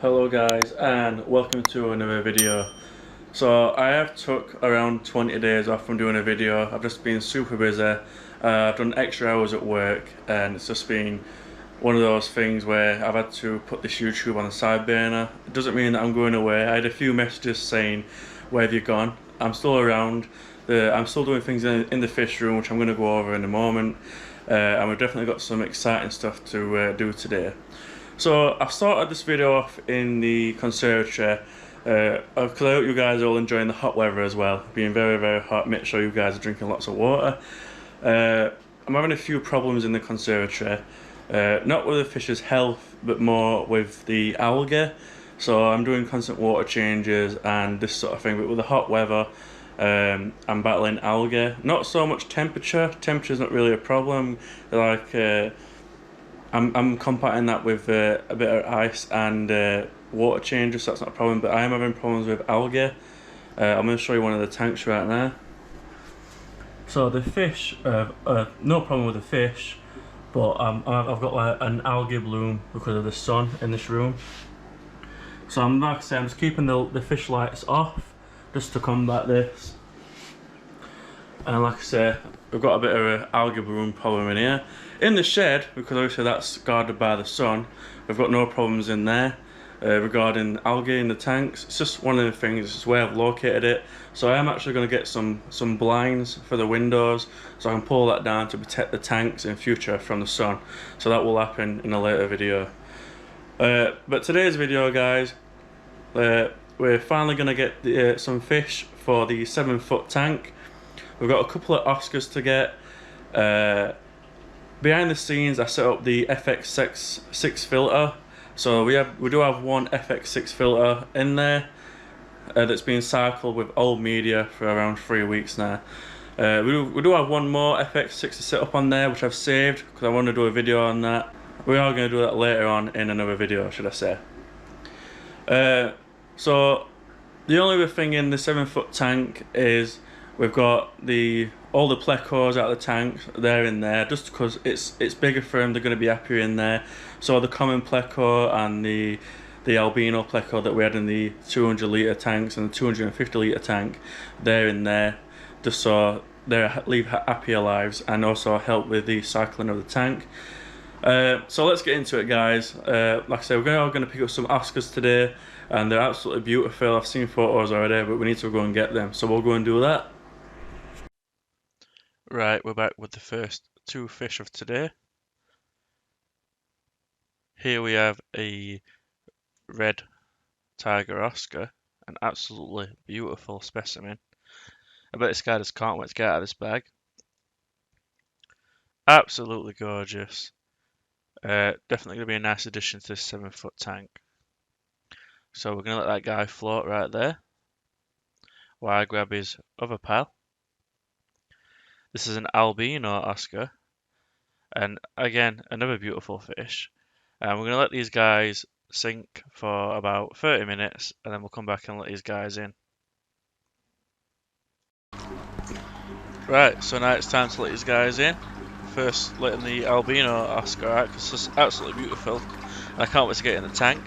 Hello guys and welcome to another video. So I have took around 20 days off from doing a video. I've just been super busy. I've done extra hours at work and it's just been one of those things where I've had to put this YouTube on the side burner. It doesn't mean that I'm going away. I had a few messages saying, where have you gone? I'm still around. I'm still doing things in the fish room, which I'm going to go over in a moment. And we've definitely got some exciting stuff to do today. So I've started this video off in the conservatory because I hope you guys are all enjoying the hot weather as well. Being very hot, make sure you guys are drinking lots of water. I'm having a few problems in the conservatory, not with the fish's health but more with the algae. So I'm doing constant water changes and this sort of thing, but with the hot weather I'm battling algae. Not so much temperature. Temperature's not really a problem. I'm combating that with a bit of ice and water changes, so that's not a problem, but I am having problems with algae. I'm going to show you one of the tanks right now. So the fish, no problem with the fish, but I've got like an algae bloom because of the sun in this room. So I'm just keeping the fish lights off just to combat this. And like I say, we've got a bit of an algae bloom problem in here. In the shed, because obviously that's guarded by the sun, we've got no problems in there regarding algae in the tanks. It's just one of the things, it's just where I've located it. So I am actually going to get some blinds for the windows, so I can pull that down to protect the tanks in future from the sun. So that will happen in a later video. But today's video, guys, we're finally going to get some fish for the 7-foot tank. We've got a couple of Oscars to get. Behind the scenes, I set up the FX6 filter. So we do have one FX6 filter in there that's been cycled with old media for around 3 weeks now. We do have one more FX6 to set up on there, which I've saved because I want to do a video on that. We are going to do that later on in another video, should I say. So the only other thing in the 7-foot tank is we've got all the plecos out of the tank. They're in there just because it's bigger for them. They're going to be happier in there. So the common pleco and the albino pleco that we had in the 200 litre tanks and the 250 litre tank, they're in there just so they lead happier lives and also help with the cycling of the tank. So let's get into it, guys. Like I said, we're all going to pick up some Oscars today and they're absolutely beautiful. I've seen photos already, but we need to go and get them, so we'll go and do that. Right, we're back with the first two fish of today. Here we have a red tiger Oscar, an absolutely beautiful specimen. I bet this guy just can't wait to get out of this bag. Absolutely gorgeous. Definitely going to be a nice addition to this 7-foot tank. So we're going to let that guy float right there while I grab his other pal. This is an albino Oscar, and again, another beautiful fish. And we're going to let these guys sink for about 30 minutes, and then we'll come back and let these guys in. Right, so now it's time to let these guys in. First, letting the albino Oscar out, because it's absolutely beautiful. And I can't wait to get in the tank.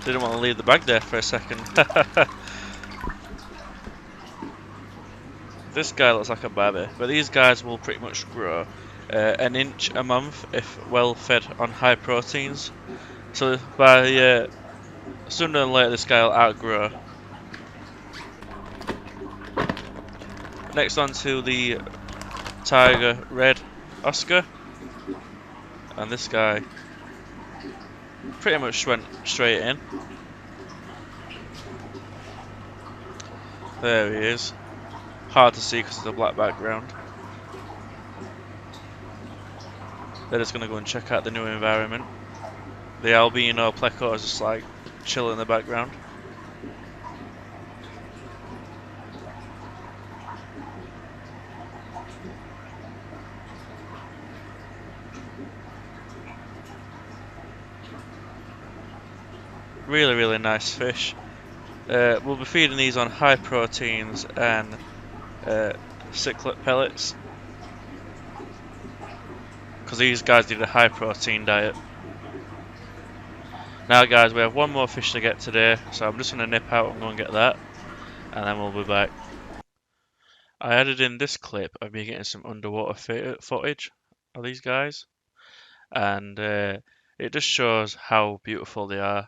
Didn't want to leave the bag there for a second. This guy looks like a baby, but these guys will pretty much grow an inch a month if well fed on high proteins. So by sooner than later this guy will outgrow. Next on to the tiger red Oscar, and this guy pretty much went straight in. There he is. Hard to see because of the black background. They're just going to go and check out the new environment. The albino pleco is just like chilling in the background. Really nice fish. We'll be feeding these on high proteins and cichlid pellets, because these guys need a high protein diet. Now guys, we have one more fish to get today, so I'm just going to nip out and go and get that, and then we'll be back. I added in this clip of me getting some underwater footage of these guys, and it just shows how beautiful they are.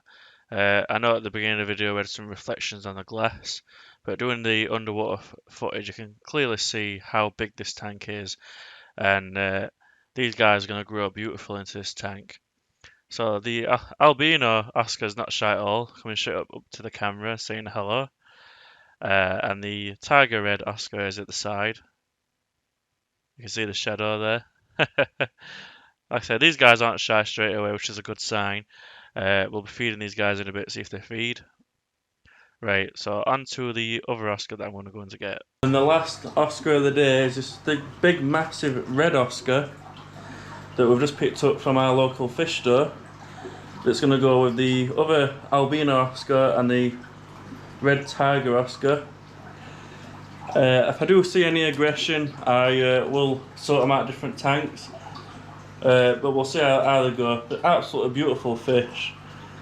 I know at the beginning of the video we had some reflections on the glass, but doing the underwater footage you can clearly see how big this tank is, and these guys are going to grow beautiful into this tank. So the albino Oscar's not shy at all, coming straight up to the camera saying hello, and the tiger red Oscar is at the side. You can see the shadow there. Like I said, these guys aren't shy straight away, which is a good sign. We'll be feeding these guys in a bit, see if they feed. Right, so on to the other Oscar that I'm going to go in to get. And the last Oscar of the day is this big massive red Oscar that we've just picked up from our local fish store. It's going to go with the other albino Oscar and the red tiger Oscar. If I do see any aggression, I will sort them out different tanks. But we'll see how they go. They're absolutely beautiful fish.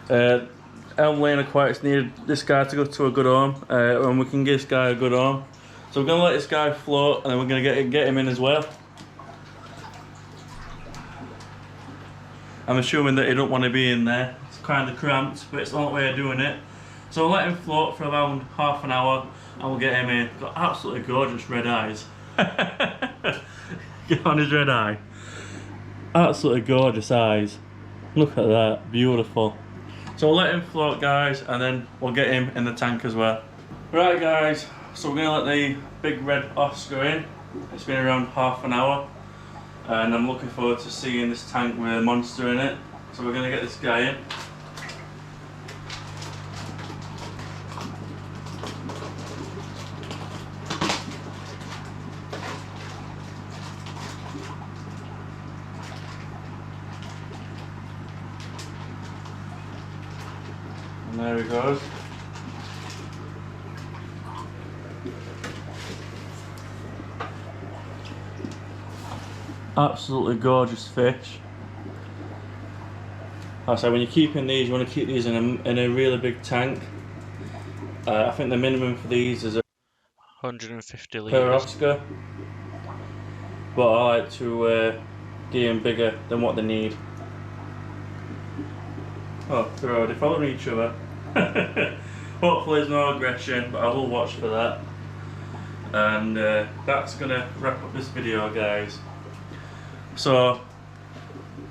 Elm Lane Aquatics needed this guy to go to a good home, and we can give this guy a good home. So we're going to let this guy float, and then we're going to get him in as well. I'm assuming that he don't want to be in there. It's kind of cramped, but it's the only way of doing it. So we'll let him float for around half an hour, and we'll get him in. Got absolutely gorgeous red eyes. Get on his red eye. Absolutely gorgeous eyes. Look at that, beautiful. So we'll let him float, guys, and then we'll get him in the tank as well. Right, guys, so we're going to let the big red Oscar in. It's been around half an hour, and I'm looking forward to seeing this tank with a monster in it. So we're going to get this guy in. And there he goes. Absolutely gorgeous fish. Like I say, when you're keeping these, you want to keep these in a really big tank. I think the minimum for these is 150 litres per Oscar. But I like to get them bigger than what they need. Oh, they're already following each other. Hopefully there's no aggression, but I will watch for that. And that's going to wrap up this video, guys. So,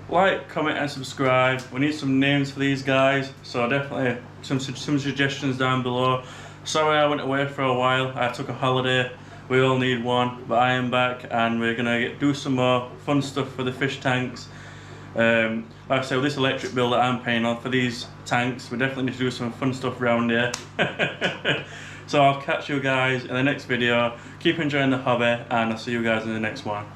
like, comment and subscribe. We need some names for these guys, so definitely some suggestions down below. Sorry I went away for a while, I took a holiday. We all need one, but I am back and we're going to do some more fun stuff for the fish tanks. Like I say, with this electric bill that I'm paying on for these tanks, we definitely need to do some fun stuff around here. So I'll catch you guys in the next video. Keep enjoying the hobby, and I'll see you guys in the next one.